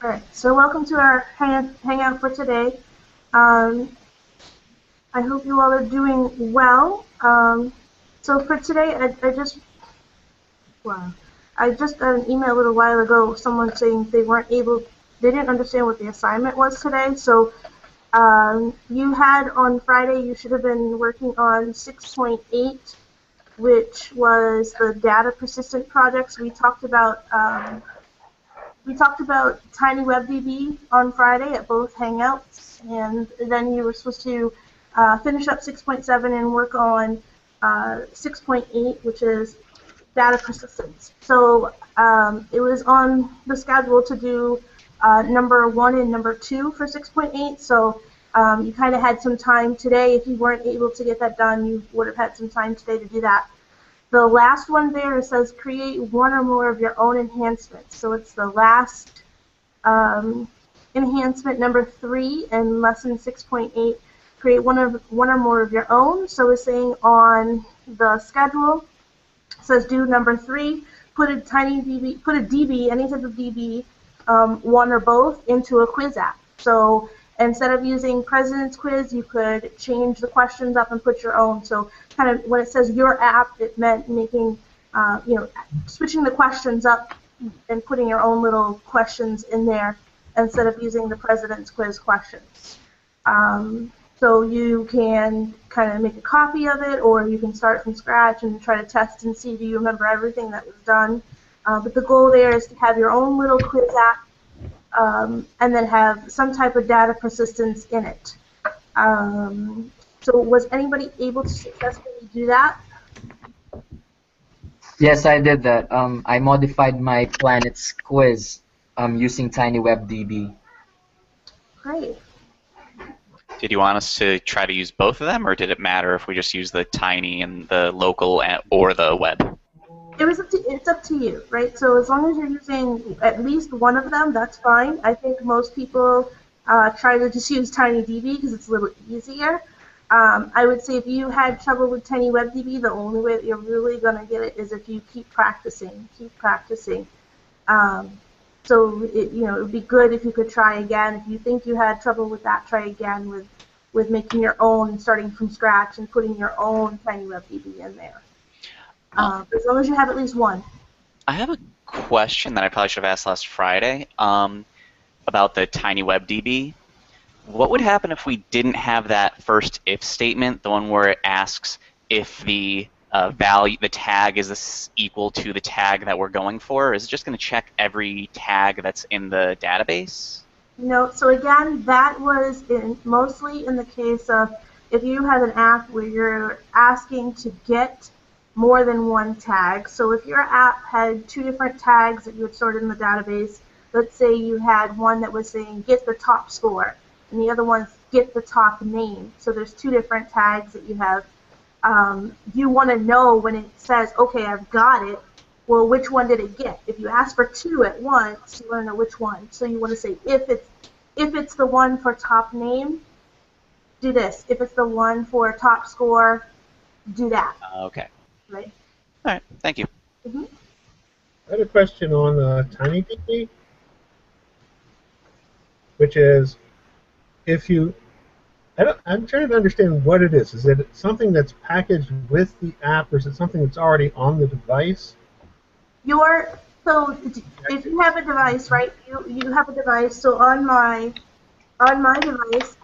All right, so welcome to our hangout for today. Um, I hope you all are doing well. So for today, wow, I just got an email a little while ago, someone saying they didn't understand what the assignment was today. So you had on Friday, you should have been working on 6.8, which was the data persistent projects. We talked about TinyWebDB on Friday at both Hangouts, and then you were supposed to finish up 6.7 and work on 6.8, which is data persistence. So it was on the schedule to do number 1 and number 2 for 6.8. So you kind of had some time today. If you weren't able to get that done, you would have had some time today to do that. The last one there, it says create one or more of your own enhancements. So it's the last um, enhancement number 3 in lesson 6.8. Create one or more of your own. So it's saying on the schedule, it says do number 3. Put a DB, any type of DB, one or both, into a quiz app. So instead of using President's Quiz, you could change the questions up and put your own. So kind of when it says your app, it meant making, switching the questions up and putting your own little questions in there instead of using the President's Quiz questions. So you can kind of make a copy of it, or you can start from scratch and try to test and see, do you remember everything that was done? But the goal there is to have your own little quiz app, and then have some type of data persistence in it. So was anybody able to successfully do that? Yes, I did that. I modified my planets quiz using TinyWebDB. Great. Did you want us to try to use both of them, or did it matter if we just use the tiny and the local or the web? It's up to you, right? So as long as you're using at least one of them, that's fine. I think most people try to just use TinyDB because it's a little easier. I would say if you had trouble with TinyWebDB, the only way that you're really going to get it is if you keep practicing, so it would be good if you could try again. If you think you had trouble with that, try again with making your own, starting from scratch and putting your own TinyWebDB in there. As long as you have at least one. I have a question that I probably should have asked last Friday about the TinyWebDB. What would happen if we didn't have that first if statement, the one where it asks if the value, the tag is equal to the tag that we're going for? Is it just going to check every tag that's in the database? No, so again, that was mostly in the case of if you have an app where you're asking to get more than one tag. So if your app had 2 different tags that you had stored in the database, let's say you had one that was saying get the top score, and the other one's get the top name. So there's 2 different tags that you have. You want to know when it says, okay, I've got it, well, which one did it get? If you ask for 2 at once, you want to know which one. So you want to say, if it's the one for top name, do this. If it's the one for top score, do that. Okay. Right? All right. Thank you. Mm-hmm. I had a question on TinyDB, which is if you I'm trying to understand what it is. Is it something that's packaged with the app, or is it something that's already on the device? So if you have a device, right? You have a device. So on my device,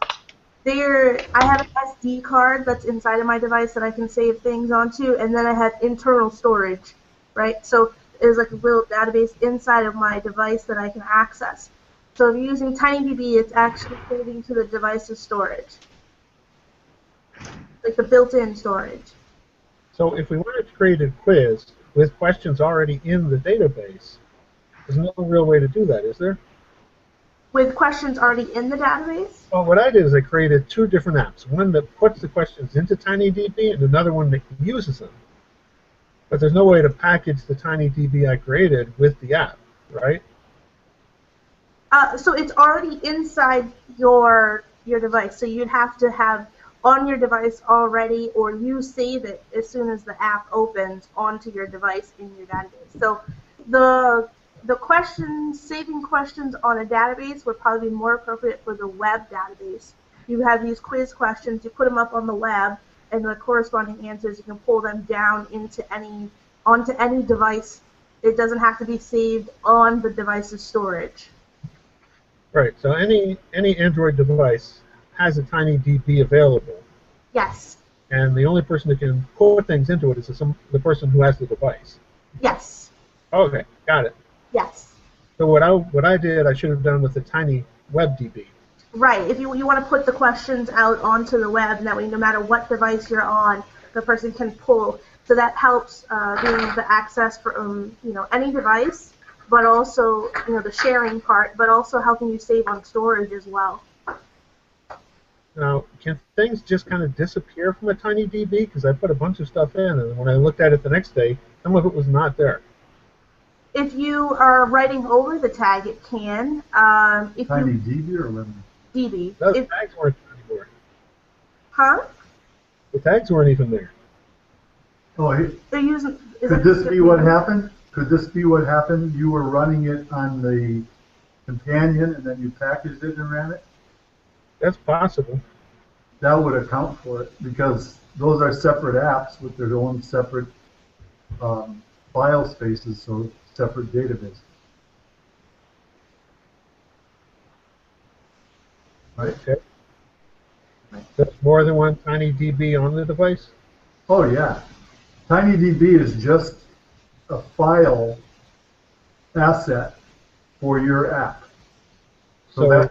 I have an SD card that's inside of my device that I can save things onto, and then I have internal storage, right? So there's like a little database inside of my device that I can access. So if you're using TinyDB, it's actually saving to the device's storage, like the built-in storage. So if we wanted to create a quiz with questions already in the database, there's no real way to do that, is there? With questions already in the database? Well, what I did is I created 2 different apps. One that puts the questions into TinyDB and another one that uses them. But there's no way to package the TinyDB I created with the app, right? So it's already inside your device. So you'd have to have on your device already, or you save it as soon as the app opens onto your device in your database. So the questions, saving questions on a database would probably be more appropriate for the web database. You have these quiz questions, you put them up on the web, and the corresponding answers, you can pull them down onto any device. It doesn't have to be saved on the device's storage. Right. So any Android device has a TinyDB available, Yes. and the only person that can put things into it is the person who has the device. Yes. Okay, got it. Yes. So what I did, I should have done with the Tiny WebDB. Right. If you want to put the questions out onto the web, and that way no matter what device you're on, the person can pull. So that helps being able to access from any device, but also the sharing part, but also helping you save on storage as well. Now, can things just kind of disappear from a TinyDB? Because I put a bunch of stuff in, and when I looked at it the next day, some of it was not there. If you are writing over the tag, it can. TinyDB or 11? DB. Those tags weren't anymore. Huh? The tags weren't even there. Oh, They're using. could this be what happened? Could this be what happened? You were running it on the companion, and then you packaged it and ran it? That's possible. That would account for it, because those are separate apps with their own separate file spaces, so separate databases. Right? Okay. There's more than one TinyDB on the device? Oh yeah. TinyDB is just a file asset for your app. So that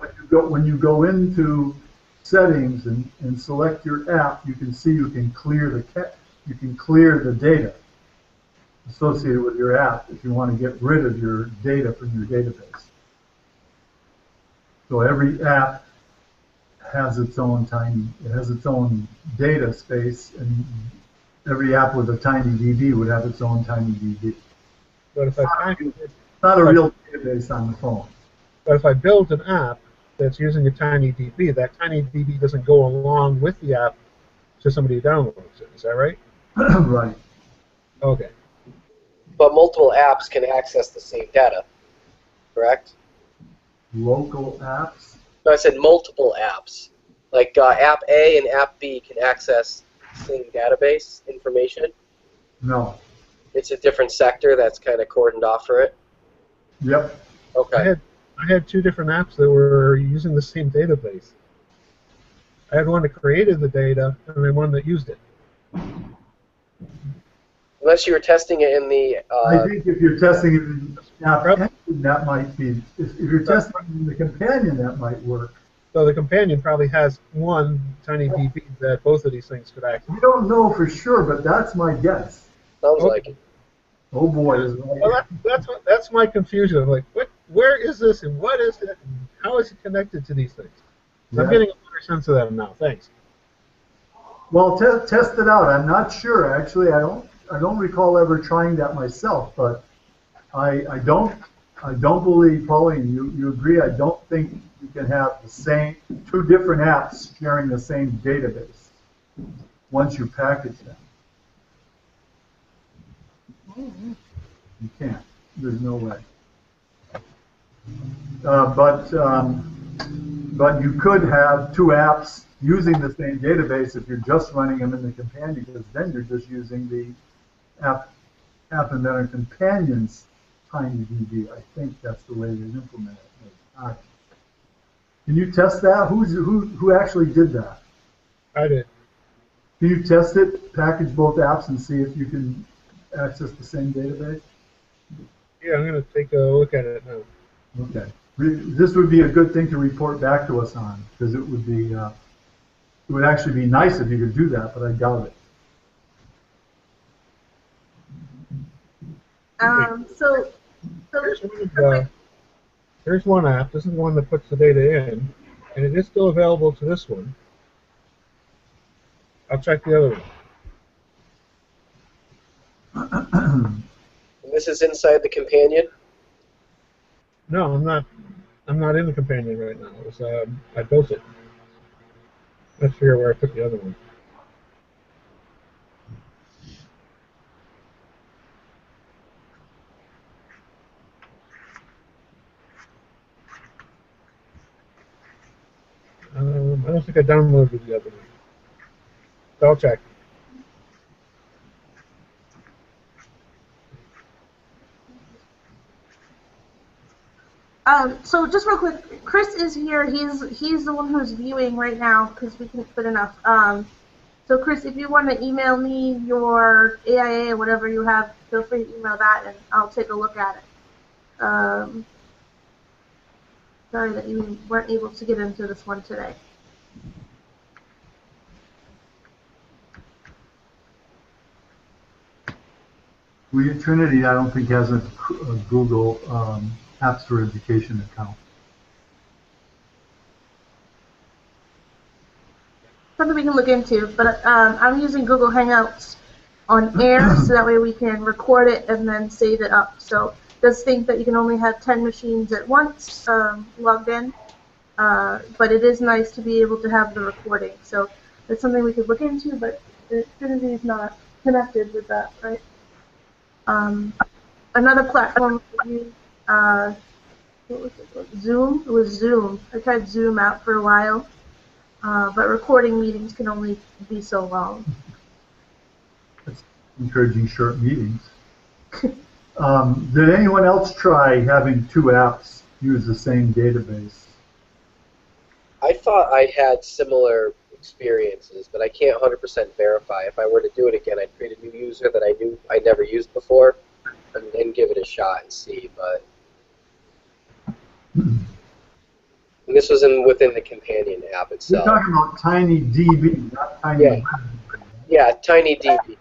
when you go into settings and select your app, you can see you can clear the data associated with your app if you want to get rid of your data from your database. So every app has its own data space, and every app with a TinyDB would have its own TinyDB. But if It's not a real database on the phone. But if I build an app that's using a TinyDB, that TinyDB doesn't go along with the app to somebody who downloads it. Is that right? Right. Okay. But multiple apps can access the same data, correct? Local apps? No, I said multiple apps. Like App A and App B can access the same database information. No. It's a different sector that's kind of cordoned off for it. Yep. Okay. I had two different apps that were using the same database. I had one that created the data, and then one that used it. Unless you were testing it in the. I think if you're testing it in App Engine, that might be. If you're testing it in the companion, that might work. So the companion probably has one TinyDB that both of these things could access. We don't know for sure, but that's my guess. Sounds like it. Oh boy. Well, that's my confusion. I'm like, where is this, and what is it, and how is it connected to these things? Yeah. I'm getting a better sense of that now. Thanks. Well, test it out. I'm not sure. Actually, I don't recall ever trying that myself, but I don't believe, Pauline, you agree, I don't think you can have the same two different apps sharing the same database once you package them. You can't. There's no way. But you could have two apps using the same database if you're just running them in the companion, because then you're just using the App Inventor Companion's TinyDB. I think that's the way they implement it. Can you test that? Who actually did that? I did. Can you test it, package both apps, and see if you can access the same database? Yeah, I'm going to take a look at it now. Okay. This would be a good thing to report back to us on, because it would actually be nice if you could do that, but I doubt it. Here's one app. This is one that puts the data in, and it is still available to this one. I'll check the other one. And this is inside the companion? No, I'm not. I'm not in the companion right now. It was, I built it. Let's figure out where I put the other one. I don't think I downloaded the other one. So I'll check. So just real quick, Chris is here. He's the one who's viewing right now because we couldn't put enough. So Chris, if you want to email me your AIA or whatever you have, feel free to email that and I'll take a look at it. Sorry that you weren't able to get into this one today. Trinity, I don't think has a Google Apps for Education account. Something we can look into, but I'm using Google Hangouts on air so that way we can record it and then save it up. So it does think that you can only have 10 machines at once logged in, but it is nice to be able to have the recording. So that's something we could look into, but Trinity is not connected with that, right? Another platform we use, what was it? Zoom? It was Zoom. I tried Zoom out for a while. But recording meetings can only be so long. It's encouraging short meetings. Did anyone else try having two apps use the same database? I thought I had similar experiences, but I can't 100% verify. If I were to do it again, I'd create a new user that I knew I never used before and give it a shot and see. But and this was within the companion app itself. You're talking about TinyDB, not Tiny. Yeah, yeah, TinyDB.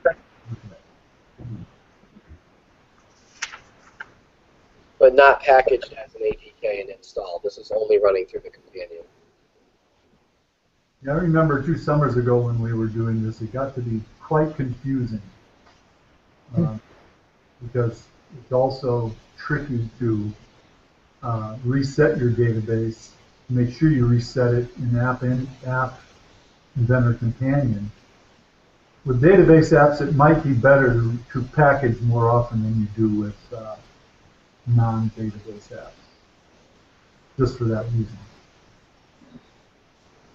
But not packaged as an APK and installed. This is only running through the companion. Yeah, I remember 2 summers ago when we were doing this, it got to be quite confusing because it's also tricky to reset your database. Make sure you reset it in App Inventor Companion. With database apps, it might be better to package more often than you do with non-database apps, just for that reason.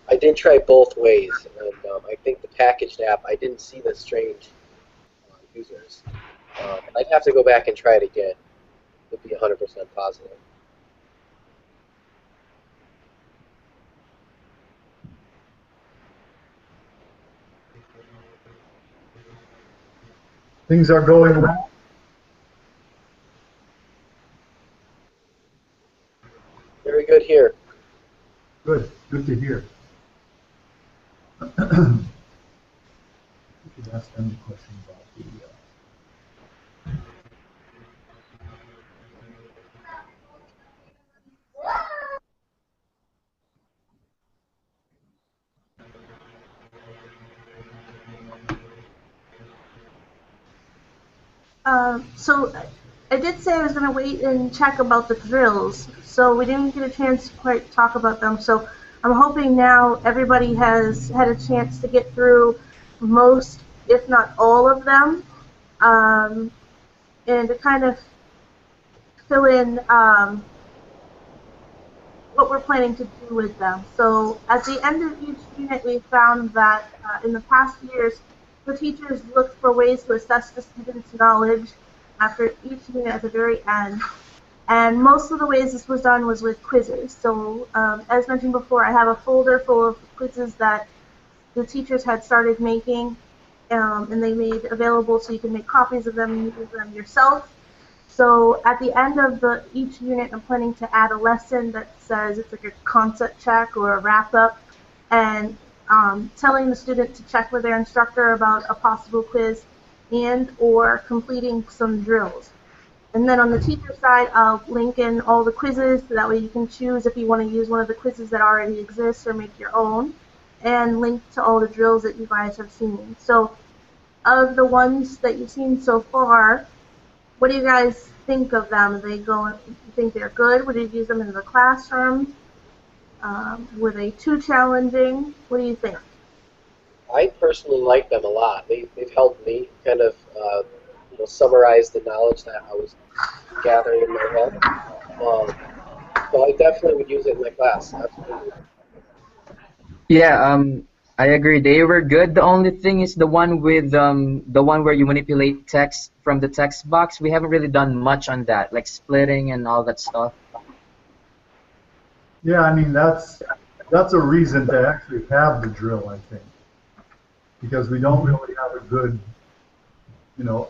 I did try both ways, and I think the packaged app, I didn't see the strange users. I'd have to go back and try it again to be 100% positive. Things are going well. Very good here. Good to hear. We could ask them the question about the. So I did say I was going to wait and check about the drills, so we didn't get a chance to quite talk about them. So I'm hoping now everybody has had a chance to get through most, if not all of them, and to kind of fill in what we're planning to do with them. So at the end of each unit, we found that in the past years, the teachers looked for ways to assess the students' knowledge after each unit at the very end. And most of the ways this was done was with quizzes. So as mentioned before, I have a folder full of quizzes that the teachers had started making, and they made available so you can make copies of them and use them yourself. So at the end of each unit, I'm planning to add a lesson that says it's like a concept check or a wrap-up, and telling the student to check with their instructor about a possible quiz and or completing some drills. And then on the teacher side, I'll link in all the quizzes, so that way you can choose if you want to use one of the quizzes that already exists or make your own, and link to all the drills that you guys have seen. So of the ones that you've seen so far, what do you guys think of them? You think they're good? Would you use them in the classroom? Were they too challenging? What do you think? I personally like them a lot. They've helped me kind of summarize the knowledge that I was gathering in my head. So I definitely would use it in my class. Absolutely. Yeah, I agree. They were good. The only thing is the one where you manipulate text from the text box. We haven't really done much on that, like splitting and all that stuff. Yeah, I mean that's a reason to actually have the drill, I think, because we don't really have a good,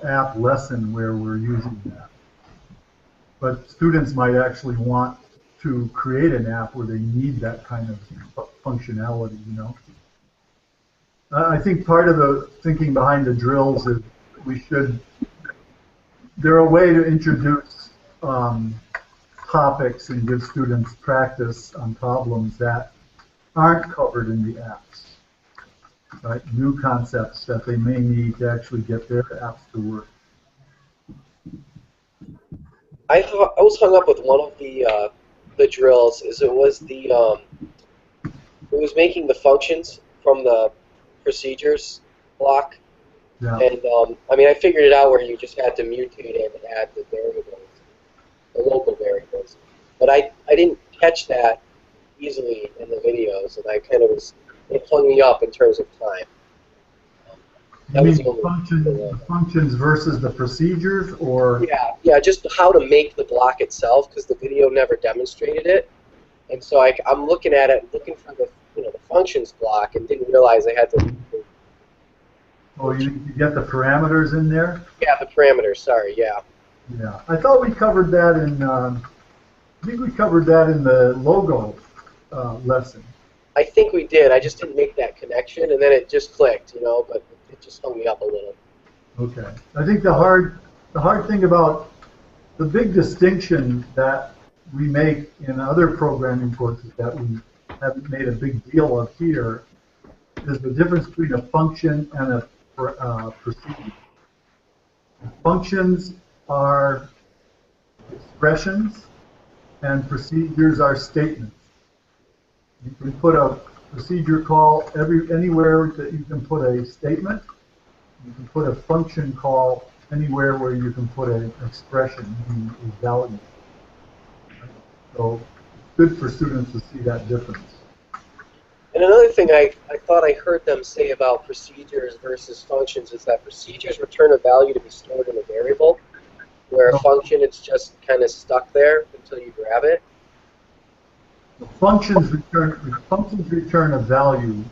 app lesson where we're using that. But students might actually want to create an app where they need that kind of functionality. I think part of the thinking behind the drills is we should, they're a way to introduce topics and give students practice on problems that aren't covered in the apps, right? New concepts that they may need to actually get their apps to work. I was hung up with one of the drills. Is it was it was making the functions from the procedures block, Yeah. and I mean I figured it out where you just had to mutate it and add the variables, the local variables, but I didn't catch that easily in the videos, and I kind of it hung me up in terms of time. You That was mean the only the functions versus the procedures, or? yeah, just how to make the block itself, because the video never demonstrated it. And so I'm looking at it, looking for the the functions block, and didn't realize I had to. Oh, you get the parameters in there? Yeah, the parameters. Sorry. Yeah. Yeah. I thought we covered that in. I think we covered that in the logo lesson. I think we did. I just didn't make that connection, and then it just clicked, but it just hung me up a little. Okay. I think the hard thing about the big distinction that we make in other programming courses that we haven't made a big deal of here is the difference between a function and a procedure. Functions are expressions, and procedures are statements. You can put a procedure call anywhere that you can put a statement. You can put a function call anywhere where you can put an expression, meaning a value. So it's good for students to see that difference. And another thing I thought I heard them say about procedures versus functions is that procedures return a value to be stored in a variable, where a function, it's just kind of stuck there until you grab it. The functions return a value.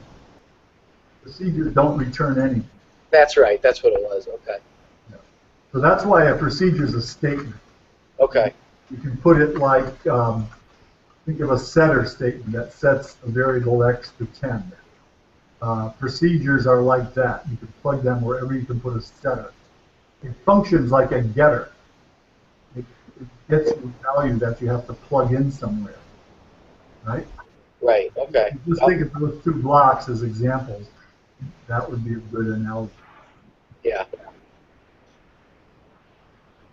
Procedures don't return anything. That's right. That's what it was. Okay. Yeah. So that's why a procedure is a statement. Okay. You can put it like, think of a setter statement that sets a variable x to 10. Procedures are like that. You can plug them wherever you can put a setter. It functions like a getter. It gets you a value that you have to plug in somewhere. Right? Right. Okay. Just think of those two blocks as examples. That would be a good analogy. Yeah.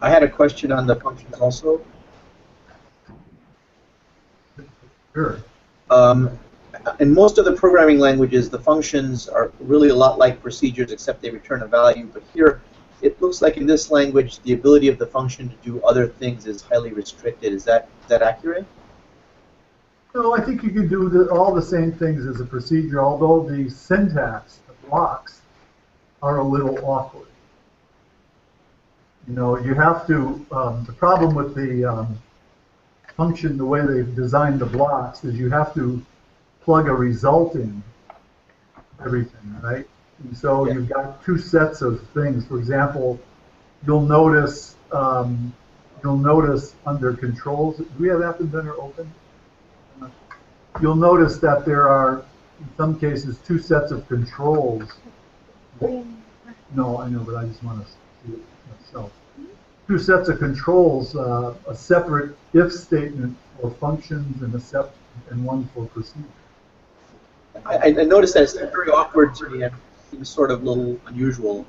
I had a question on the functions also. Sure. In most of the programming languages, the functions are really a lot like procedures, except they return a value. But here, it looks like in this language, the ability of the function to do other things is highly restricted. Is that accurate? No, I think you can do all the same things as a procedure, although the syntax, the blocks, are a little awkward. You have to, the problem with the function, the way they've designed the blocks, is you have to plug a result in everything, right? And so you've got two sets of things. For example, you'll notice under controls, do we have App Inventor open? You'll notice that there are, in some cases, two sets of controls. No, I know, but I just want to see it myself. Two sets of controls, a separate if statement for functions and one for procedure. I noticed that it's very awkward to me. It seems sort of a little unusual.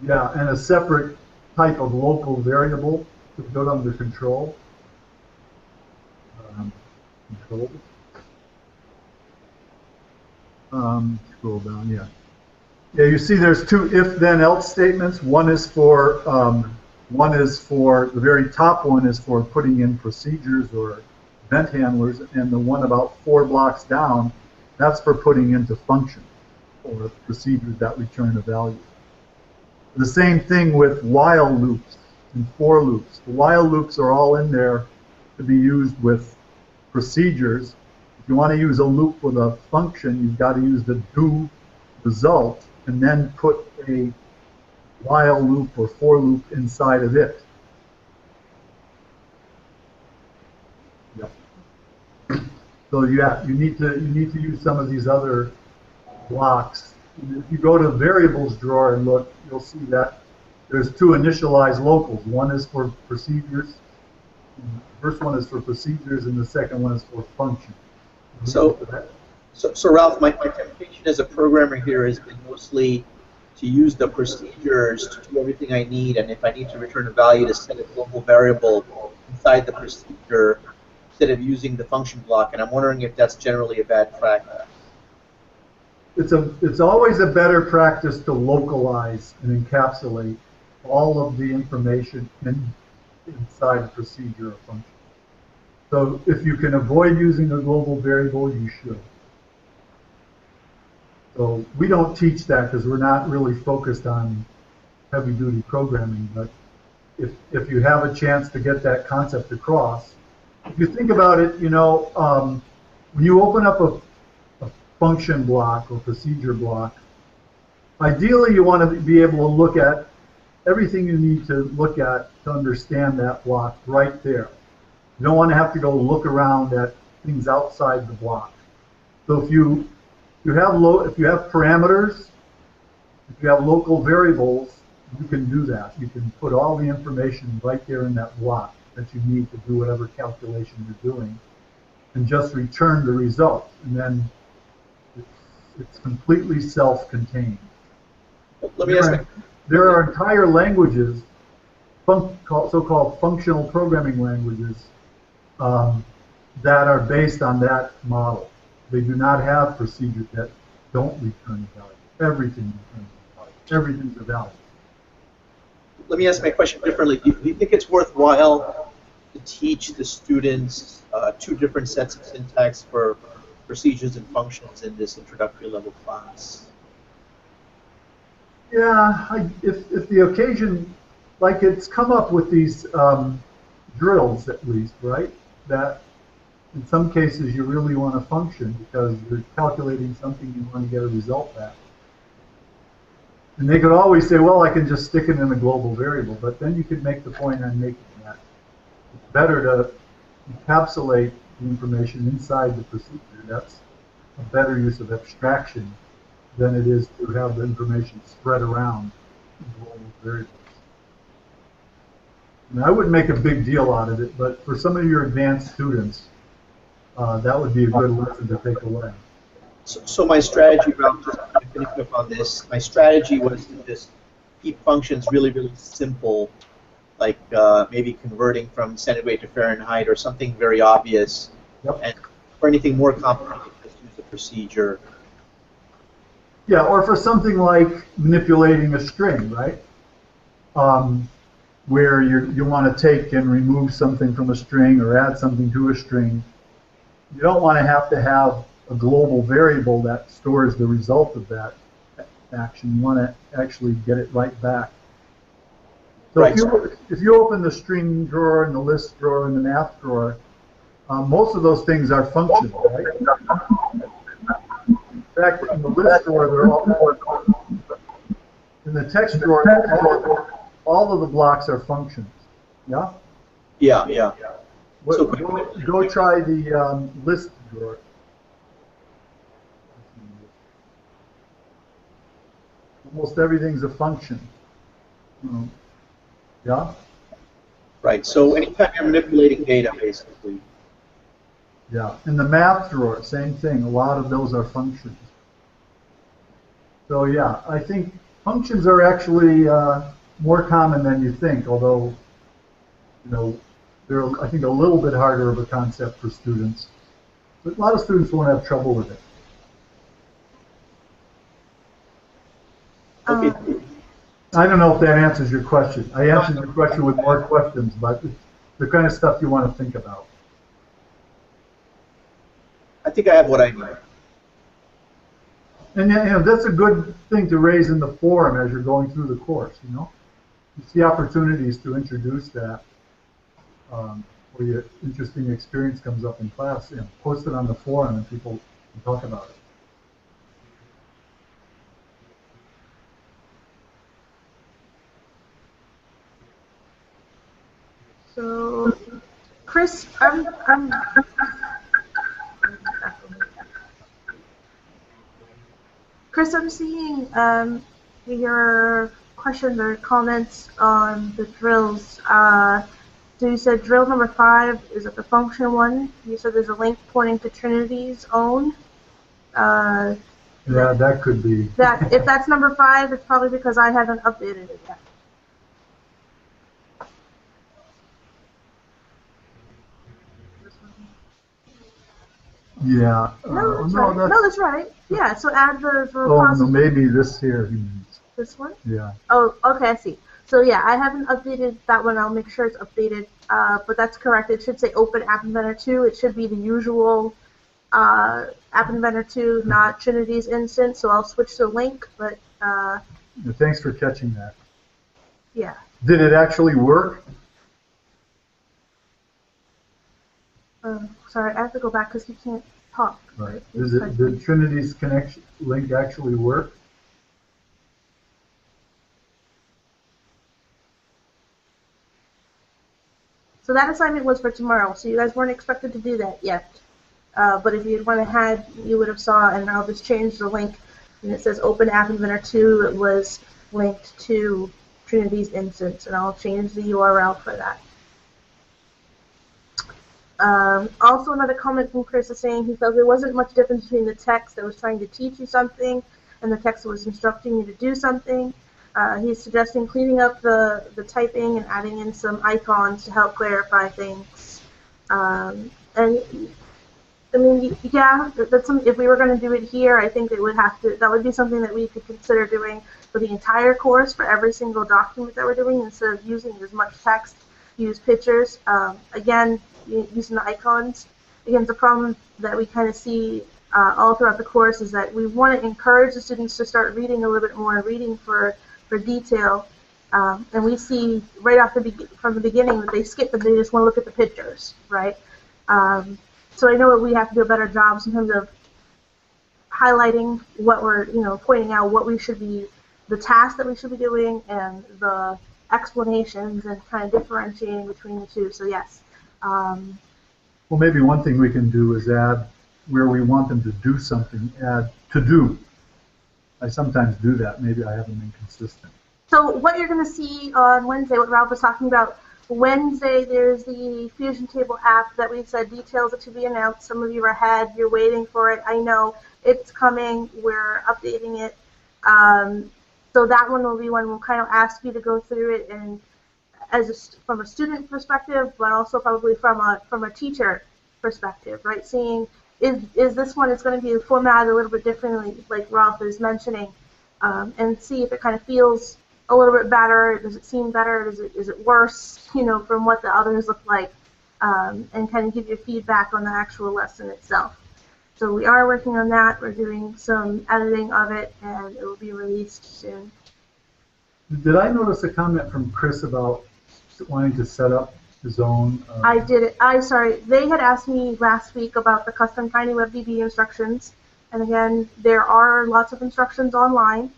Yeah, and a separate type of local variable to go under control. Control. Scroll down, yeah. Yeah, you see there's two if-then-else statements. One is for the very top one is for putting in procedures or event handlers, and the one about 4 blocks down, That's for putting into functions or procedures that return a value. The same thing with while loops and for loops. The while loops are all in there to be used with procedures. If you want to use a loop with a function, you've got to use the do result and then put a while loop or for loop inside of it. Yep. So you need to use some of these other blocks. If you go to variables drawer and look, you'll see that there's two initialized locals. One is for procedures. The first one is for procedures, and the second one is for functions. So Ralph, my temptation as a programmer here has been mostly to use the procedures to do everything I need, and if I need to return a value, to set a global variable inside the procedure instead of using the function block. And I'm wondering if that's generally a bad practice. It's always a better practice to localize and encapsulate all of the information inside a procedure or function. So if you can avoid using a global variable, you should. So we don't teach that because we're not really focused on heavy-duty programming, but if you have a chance to get that concept across, if you think about it, when you open up a function block or procedure block, ideally you want to be able to look at everything you need to look at to understand that block right there. You don't want to have to go look around at things outside the block. So if you have parameters, if you have local variables, you can do that. You can put all the information right there in that block that you need to do whatever calculation you're doing, and just return the result. And then it's completely self-contained. Let me ask. There are entire languages, so-called functional programming languages, that are based on that model. They do not have procedures that don't return a value. Everything returns a value. Everything's a value. Let me ask my question differently. Do you think it's worthwhile to teach the students two different sets of syntax for procedures and functions in this introductory level class? Yeah, if the occasion, like it's come up with these drills at least, right? That in some cases you really want a function because you're calculating something you want to get a result back. And they could always say, well, I can just stick it in a global variable, but then you could make the point I'm making that it's better to encapsulate the information inside the procedure. That's a better use of abstraction than it is to have the information spread around in global variables. And I wouldn't make a big deal out of it, but for some of your advanced students, that would be a good lesson to take away. So my strategy, Ralph, just to finish up on this, my strategy was to just keep functions really, really simple, like maybe converting from centigrade to Fahrenheit or something very obvious. Yep. And for anything more complicated, just use the procedure. Yeah, or for something like manipulating a string, right? Where you want to take and remove something from a string or add something to a string. You don't want to have a global variable that stores the result of that action. You want to actually get it right back. So right. If you open the string drawer and the list drawer and the math drawer, most of those things are functional, right? In fact, in the list drawer, they're all in the text drawer. All of the blocks are functions. Yeah. Yeah. Yeah. So go try the list drawer. Almost everything's a function. Yeah. Right. So anytime you're manipulating data, basically. Yeah. In the math drawer, same thing. A lot of those are functions. So yeah, I think functions are actually more common than you think, although they're I think a little bit harder of a concept for students. But a lot of students won't have trouble with it. Okay. I don't know if that answers your question. I answered your question with more questions, but it's the kind of stuff you want to think about. I think I have what I need. And you know, that's a good thing to raise in the forum as you're going through the course, you know? You see opportunities to introduce that, where your interesting experience comes up in class, you know, post it on the forum and people can talk about it. So, Chris, Chris, I'm seeing your questions or comments on the drills. So you said drill number 5 is it the function one? You said there's a link pointing to Trinity's own. Yeah, that could be. That if that's number 5, it's probably because I haven't updated it yet. Yeah. No, that's right. No, that's right. Yeah. So add the Oh, no, maybe this here he means. This one? Yeah. Oh, okay, I see. So yeah, I haven't updated that one. I'll make sure it's updated. But that's correct. It should say Open App Inventor 2. It should be the usual App Inventor 2, not Trinity's instance. So I'll switch the link. But thanks for catching that. yeah. Did it actually work? Sorry, I have to go back because he can't talk. Right. Did Trinity's connection link actually work? So that assignment was for tomorrow. So you guys weren't expected to do that yet. But if you went ahead, you would have saw, and I'll just change the link. And it says Open App Inventor 2. It was linked to Trinity's instance, and I'll change the URL for that. Also, another comment from Chris is saying he felt there wasn't much difference between the text that was trying to teach you something and the text that was instructing you to do something. He's suggesting cleaning up the typing and adding in some icons to help clarify things. And I mean, yeah, that's some, if we were going to do it here, I think it would have to. That would be something that we could consider doing for the entire course for every single document that we're doing, instead of using as much text. Use pictures. Again, using the icons. Again, the problem that we kind of see all throughout the course is that we want to encourage the students to start reading a little bit more, reading for detail. And we see right off from the beginning that they skip and they just want to look at the pictures, right? So I know that we have to do a better job in terms of highlighting what we're, pointing out what we should be, the tasks that we should be doing, and the explanations, and kind of differentiating between the two. So yes. Well, maybe one thing we can do is add where we want them to do something, add to do. I sometimes do that. Maybe I haven't been consistent. So what you're going to see on Wednesday, what Ralph was talking about, Wednesday there's the Fusion Table app that we said details are to be announced. Some of you are ahead. You're waiting for it. I know it's coming. We're updating it. So that one will be one we'll kind of ask you to go through it and from a student perspective, but also probably from a teacher perspective, right? Seeing is this one is going to be formatted a little bit differently, like Ralph is mentioning, and see if it kind of feels a little bit better. Does it seem better? Is it worse? From what the others look like, and kind of give you feedback on the actual lesson itself. So we are working on that. We're doing some editing of it, and it will be released soon. Did I notice a comment from Chris about wanting to set up his own? I did it. Sorry. They had asked me last week about the custom TinyWebDB instructions, and again, there are lots of instructions online,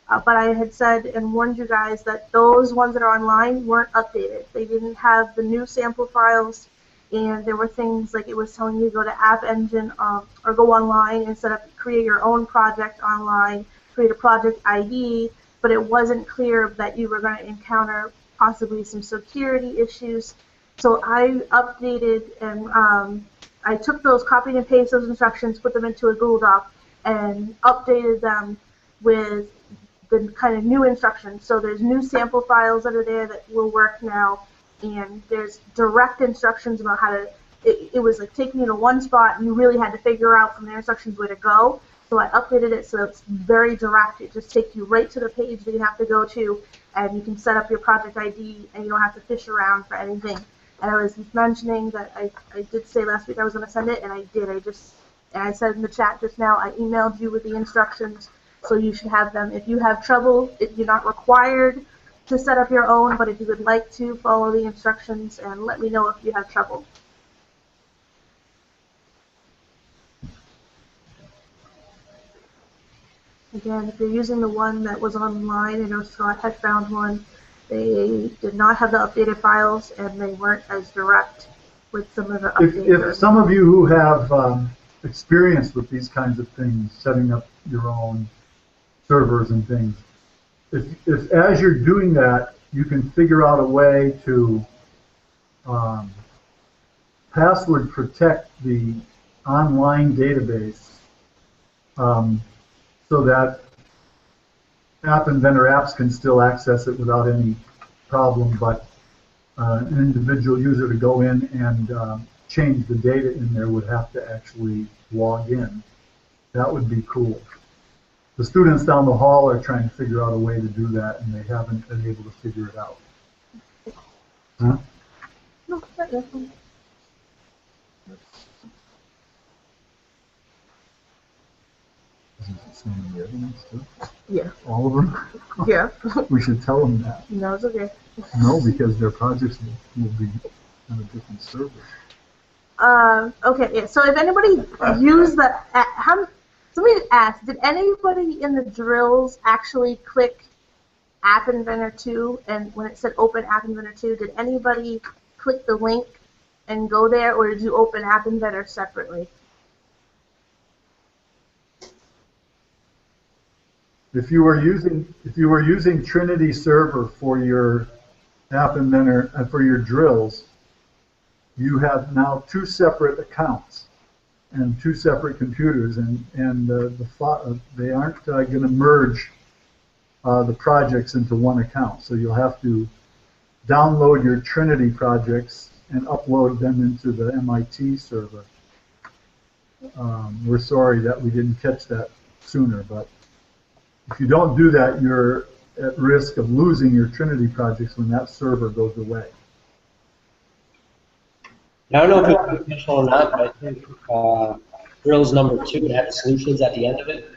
but I had said and warned you guys that those ones that are online weren't updated. They didn't have the new sample files, and there were things like it was telling you to go to App Engine or go online and set up, create your own project online, create a project ID, but it wasn't clear that you were going to encounter possibly some security issues. So I updated and I took those, copied and pasted those instructions, put them into a Google Doc, and updated them with the kind of new instructions. So there's new sample files that are there that will work now, and there's direct instructions about how to, it was like taking you to one spot and you really had to figure out from their instructions where to go. So I updated it so it's very direct. It just takes you right to the page that you have to go to, and you can set up your project ID, and you don't have to fish around for anything. And I was mentioning that I did say last week I was going to send it, and I did. I just And I said in the chat just now, I emailed you with the instructions, so you should have them. If you have trouble, you're not required to set up your own, but if you would like to, follow the instructions and let me know if you have trouble. Again, if you're using the one that was online, I know Scott had found one, they did not have the updated files and they weren't as direct with some of the updates. If some of you who have experience with these kinds of things, setting up your own servers and things, if as you're doing that, you can figure out a way to password protect the online database so that App Inventor apps can still access it without any problem, but an individual user to go in and change the data in there would have to actually log in. That would be cool. The students down the hall are trying to figure out a way to do that, and they haven't been able to figure it out. Huh? No, not yet. Isn't it saying the other ones too? Yeah. All of them? Yeah. We should tell them that. No, it's okay. No, because their projects will be on a different server. Okay, yeah, so if anybody used the, somebody asked, did anybody in the drills actually click App Inventor 2, and when it said open App Inventor 2, did anybody click the link and go there, or did you open App Inventor separately? If you were using Trinity Server for your App Inventor for your drills, you have now two separate accounts and two separate computers, and they aren't going to merge the projects into one account. So you'll have to download your Trinity projects and upload them into the MIT server. We're sorry that we didn't catch that sooner, but if you don't do that, you're at risk of losing your Trinity projects when that server goes away. I don't know if it was intentional or not, but I think drills number 2 had solutions at the end of it.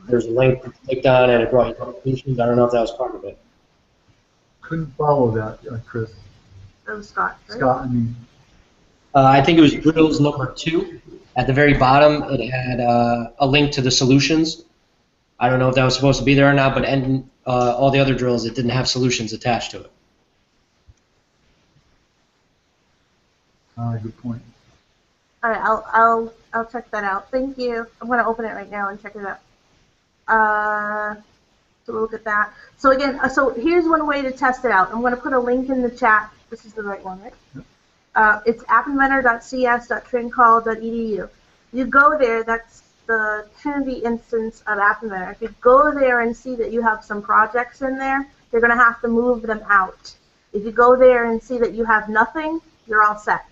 There's a link you clicked on and it brought you to solutions. I don't know if that was part of it. Couldn't follow that, Chris. That was Scott, right? Scott, I mean. I think it was drills number 2. At the very bottom, it had a link to the solutions. I don't know if that was supposed to be there or not, but all the other drills, it didn't have solutions attached to it. Good point. All right, I'll check that out. Thank you. I'm going to open it right now and check it out. So we'll look at that. So again, so here's one way to test it out. I'm going to put a link in the chat. This is the right one, right? Yep. It's appinventor.cs.trincall.edu. You go there. That's the Trinity instance of App Inventor. If you go there and see that you have some projects in there, you're going to have to move them out. If you go there and see that you have nothing, you're all set.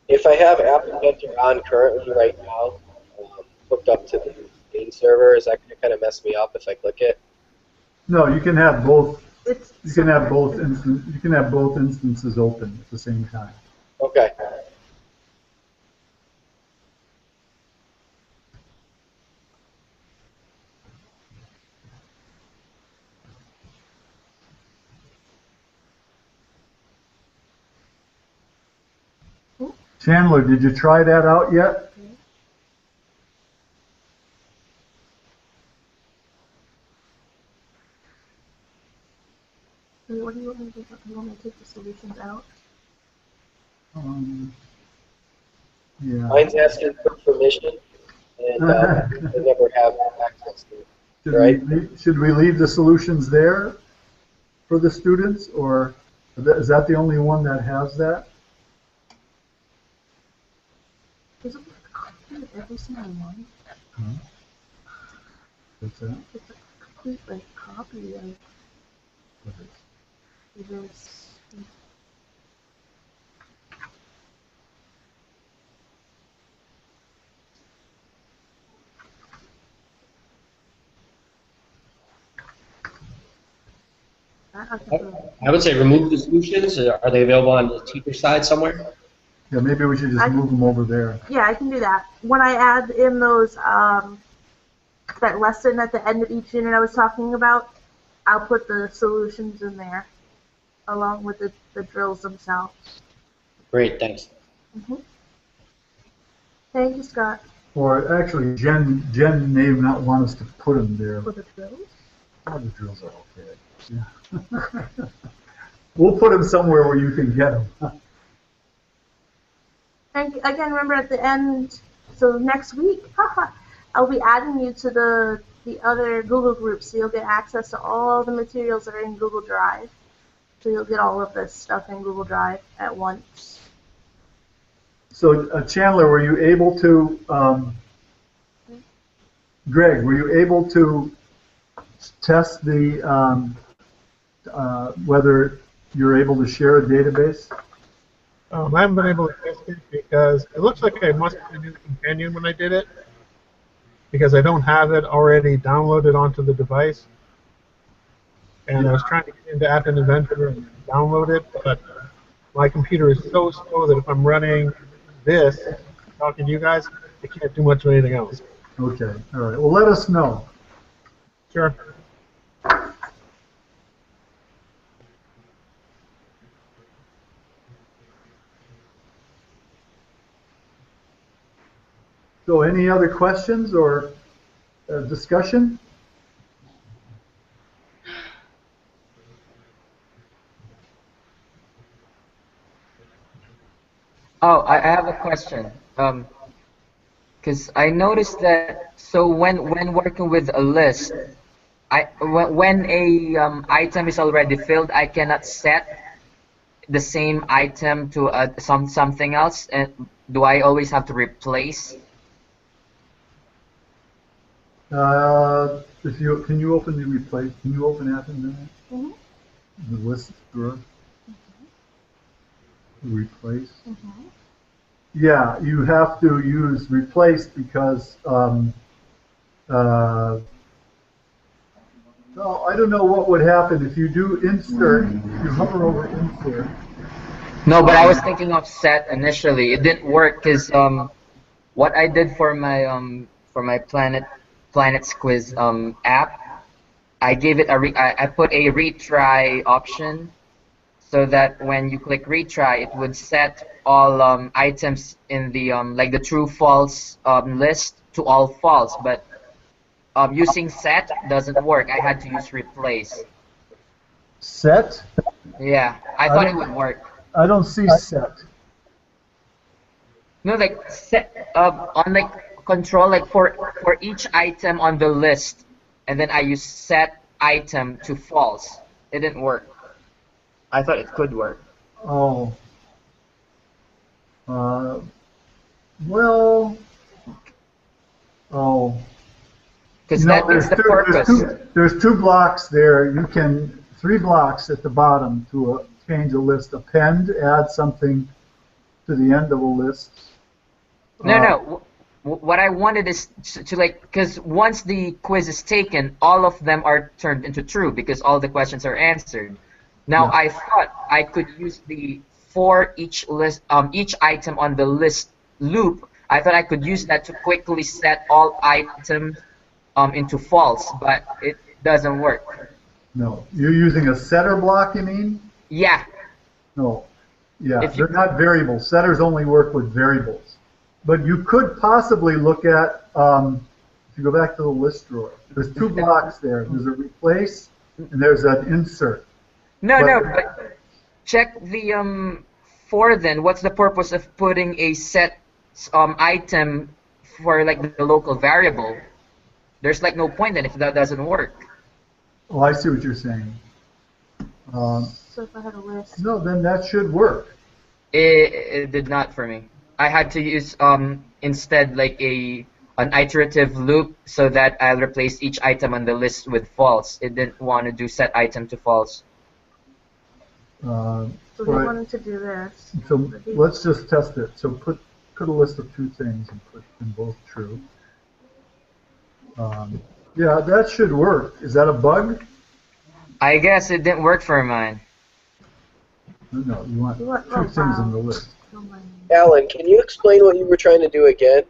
If I have App Inventor on currently right now, hooked up to the main server, is that going to kind of mess me up if I click it? No, you can have both. You can have both instances open at the same time. Okay. Chandler, did you try that out yet? What do you want me to do? Do you want me to take the solutions out? Yeah. Mine's asking for permission, and I never have access to it. Should we leave the solutions there for the students, or is that the only one that has that? Is it a copy of every single one? What's that? It's a complete copy of this. I would say remove the solutions. Are they available on the teacher side somewhere? Yeah, maybe we should just move them over there. Yeah, I can do that. When I add in those that lesson at the end of each unit I was talking about, I'll put the solutions in there along with the drills themselves. Great, thanks. hmm Thank you, Scott. Or actually, Jen may not want us to put them there. For the drills? Oh, the drills are okay. Yeah. We'll put them somewhere where you can get them. And again, remember at the end, so next week, I'll be adding you to the other Google groups, so you'll get access to all the materials that are in Google Drive. So you'll get all of this stuff in Google Drive at once. So, Chandler, were you able to, Greg, were you able to test the whether you're able to share a database? I haven't been able to test it because it looks like I must have been in the companion when I did it, because I don't have it already downloaded onto the device. And I was trying to get into App Inventor and download it, but my computer is so slow that if I'm running this, talking to you guys, I can't do much of anything else. Okay, all right. Well, let us know. Sure. So, any other questions or discussion? Oh, I have a question. Because I noticed that so when working with a list, when a item is already filled, I cannot set the same item to something else. And do I always have to replace? If you can you open the replace? Can you open App Inventor? Mm-hmm. The list drawer. Replace. Mm-hmm. Yeah, you have to use replace because no, I don't know what would happen if you do insert. You hover over insert. No, but I was thinking of set initially. It didn't work because what I did for my planets quiz app, I gave it I put a retry option, so that when you click retry, it would set all items in the like the true false list to all false. But using set doesn't work. I had to use replace. Set? Yeah, I thought it would work. I don't see set. No, like set on like control, like for each item on the list, and then I use set item to false. It didn't work. I thought it could work. Oh. Well. Oh. Because that is the purpose. There's two blocks there. You can 3 blocks at the bottom to change a list. Append, add something to the end of a list. No. What I wanted is to like, because once the quiz is taken, all of them are turned into true because all the questions are answered. Now I thought I could use the for each list, each item on the list loop. I thought I could use that to quickly set all items into false, but it doesn't work. No, you're using a setter block, you mean? Yeah. No. Yeah, they're not variables. Setters only work with variables. But you could possibly look at, if you go back to the list drawer, there's 2 blocks there. There's a replace and there's an insert. But check the for then. What's the purpose of putting a set item for like the local variable? There's like no point then if that doesn't work. Oh, I see what you're saying. So if I had a list. No, then that should work. It did not for me. I had to use instead like an iterative loop so that I'll replace each item on the list with false. It didn't want to do set item to false. So we wanted to do this. So let's just test it. So put a list of 2 things and put them both true. Yeah, that should work. Is that a bug? I guess it didn't work for mine. No, you want 2 things in the list. Alan, can you explain what you were trying to do again?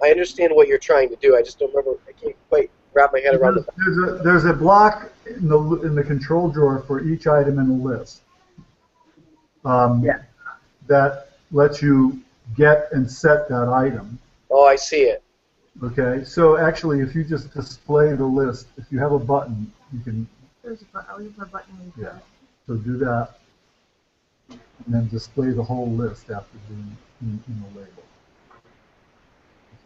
I understand what you're trying to do. I just don't remember. I can't quite wrap my head around the. There's a block in the control drawer for each item in the list. Yeah. That lets you get and set that item. Oh, I see it. Okay, so actually, if you just display the list, if you have a button, you can. There's a button. I'll use my button. Yeah. So do that, and then display the whole list after doing in the label.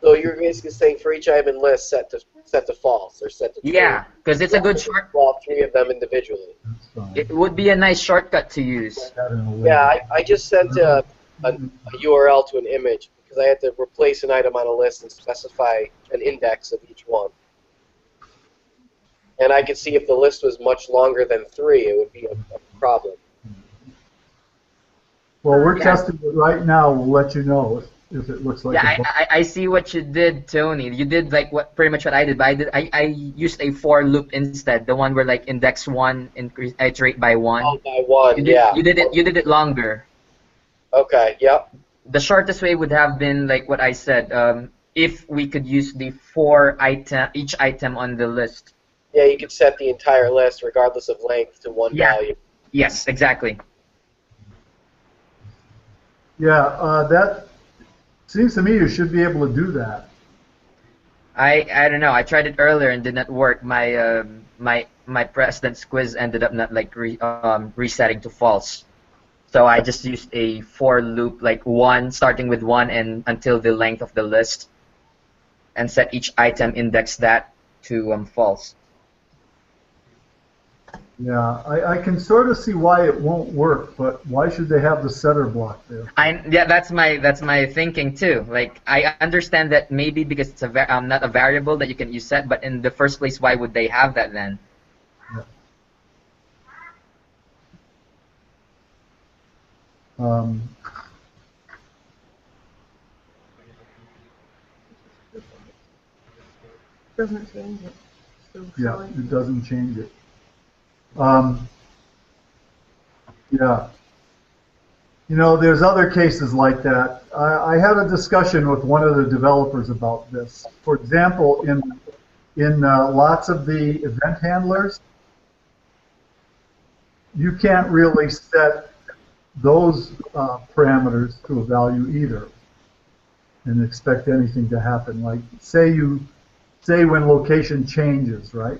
So you're basically saying for each item in list, set to false or set to true. Yeah, because it's a good short. All three of them individually. That's fine. It would be a nice shortcut to use. That in the label. Yeah, I just sent a URL to an image because I had to replace an item on a list and specify an index of each one. And I could see if the list was much longer than 3, it would be a problem. Well, we're testing it right now. We'll let you know if it looks like. Yeah, I see what you did, Tony. You did like pretty much what I did, but I used a for loop instead, the one where like index 1 increase iterate by 1. Oh, by 1, You did it longer. Okay, yep. The shortest way would have been like what I said. If we could use the each item on the list. Yeah, you could set the entire list regardless of length to one value. Yes, exactly. Yeah, that seems to me you should be able to do that. I don't know. I tried it earlier and did not work. My my president's quiz ended up not like resetting to false. So I just used a for loop, like 1, starting with 1 and until the length of the list, and set each item index that to false. Yeah, I can sort of see why it won't work, but why should they have the setter block there? Yeah, that's my thinking too. Like I understand that maybe because it's not a variable that you can use set, but in the first place, why would they have that then? Yeah. Doesn't change it. Still Yeah, showing. it doesn't change it. Yeah. You know, there's other cases like that. I had a discussion with one of the developers about this. For example, in lots of the event handlers, you can't really set those parameters to a value either and expect anything to happen. Like, say when location changes, right?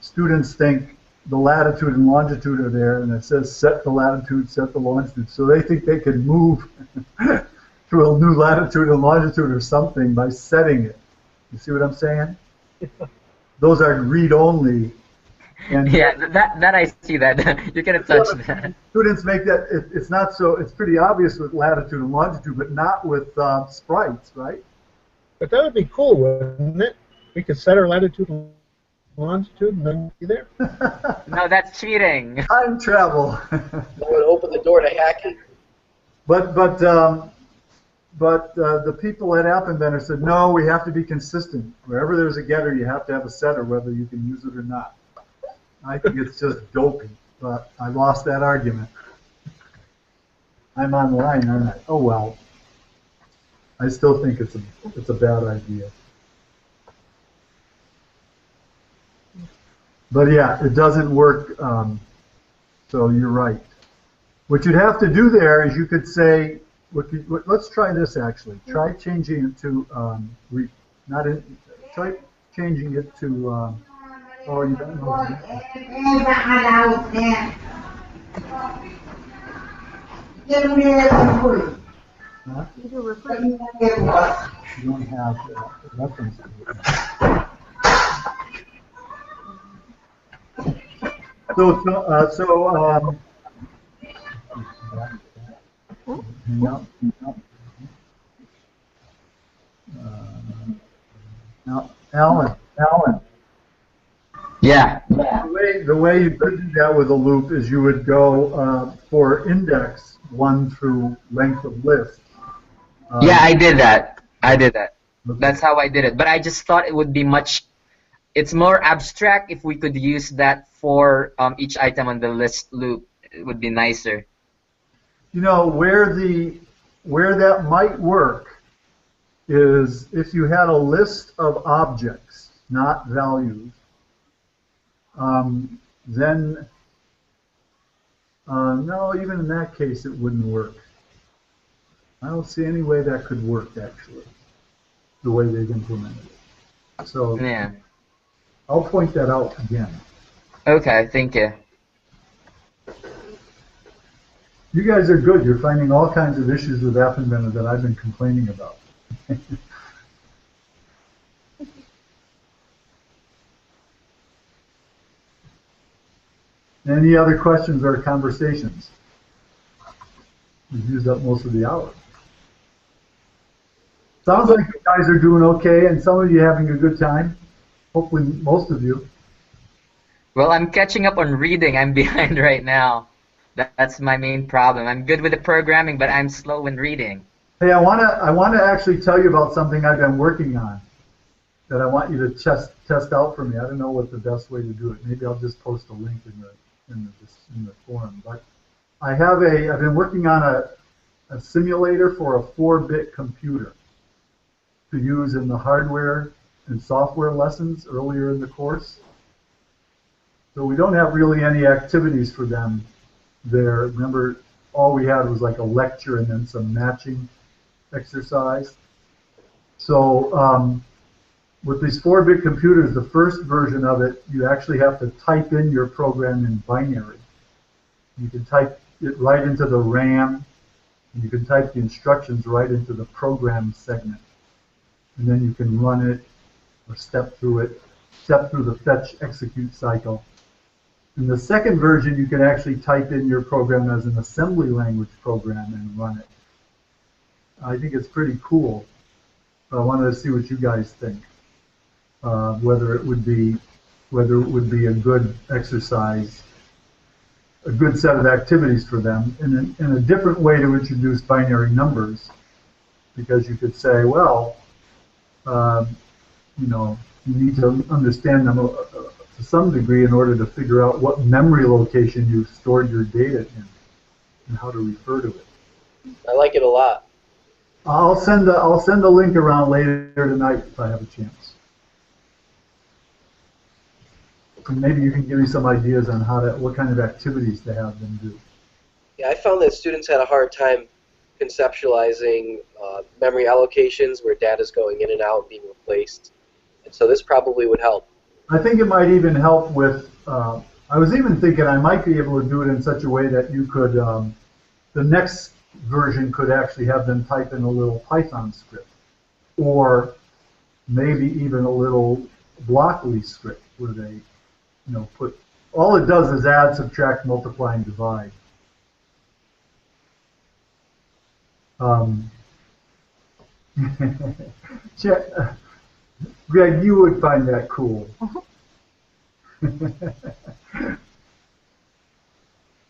Students think the latitude and longitude are there, and it says set the latitude, set the longitude. So they think they can move to a new latitude and longitude or something by setting it. You see what I'm saying? Those are read-only. And yeah, that I see that. You cannot touch that. Students make that, it's not so, it's pretty obvious with latitude and longitude, but not with sprites, right? But that would be cool, wouldn't it? We could set our latitude and longitude and then be there. No, that's cheating. Time travel. That would open the door to hacking. But the people at App Inventor said, no, we have to be consistent. Wherever there's a getter, you have to have a setter, whether you can use it or not. I think it's just dopey, but I lost that argument. I'm online, aren't I? Oh well. I still think it's a bad idea. But yeah, it doesn't work. So you're right. What you'd have to do there is you could say, let's try this actually. Try changing it to try changing it to. Oh, you don't know. Huh? You do refer. You don't have reference to it. Hang up. Now, Alan. Yeah. The way you could do that with a loop is you would go for index 1 through length of list. Yeah, I did that. That's how I did it. But I just thought it would be it's more abstract if we could use that for each item on the list loop. It would be nicer. You know, where that might work is if you had a list of objects, not values, then no, even in that case it wouldn't work. I don't see any way that could work, actually, the way they've implemented it. So Yeah. I'll point that out again. Okay, thank you. You guys are good. You're finding all kinds of issues with App Inventor that I've been complaining about. Any other questions or conversations? We've used up most of the hour. Sounds like you guys are doing okay, and some of you having a good time. Hopefully, most of you. Well, I'm catching up on reading. I'm behind right now. That's my main problem. I'm good with the programming, but I'm slow in reading. Hey, I wanna actually tell you about something I've been working on that I want you to test out for me. I don't know what the best way to do it. Maybe I'll just post a link in the forum. But I've been working on a simulator for a 4-bit computer to use in the hardware and software lessons earlier in the course. So we don't have really any activities for them there. Remember, all we had was like a lecture and then some matching exercise. So with these 4-bit computers, the first version of it, you actually have to type in your program in binary. You can type it right into the RAM, and you can type the instructions right into the program segment. And then you can run it or step through the fetch execute cycle. In the second version, you can actually type in your program as an assembly language program and run it. I think it's pretty cool. I wanted to see what you guys think. Whether it would be a good exercise, a good set of activities for them, and a different way to introduce binary numbers, because you could say, well, you know, you need to understand them to some degree in order to figure out what memory location you've stored your data in and how to refer to it. I like it a lot. I'll send a link around later tonight if I have a chance. And maybe you can give me some ideas on what kind of activities to have them do. Yeah, I found that students had a hard time conceptualizing memory allocations where data is going in and out and being replaced. And so this probably would help. I think it might even help with, I was even thinking I might be able to do it in such a way that you could, the next version could actually have them type in a little Python script, or maybe even a little Blockly script where they, put, all it does is add, subtract, multiply, and divide. Greg, you would find that cool.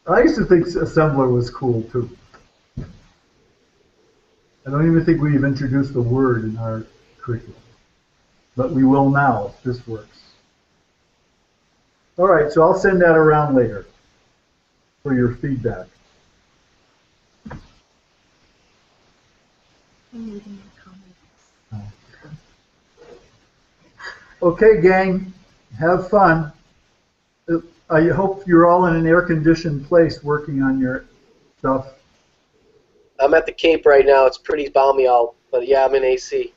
I used to think assembler was cool too. I don't even think we've introduced the word in our curriculum, but we will now if this works. All right, so I'll send that around later for your feedback. Okay, gang, have fun. I hope you're all in an air-conditioned place working on your stuff. I'm at the Cape right now. It's pretty balmy out, but yeah, I'm in AC.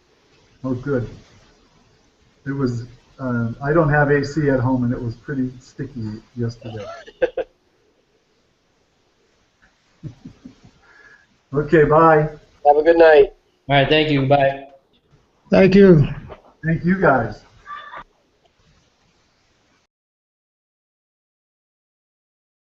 Oh, good. It was. I don't have AC at home, and it was pretty sticky yesterday. Okay, bye. Have a good night. All right, thank you. Bye. Thank you. Thank you, guys.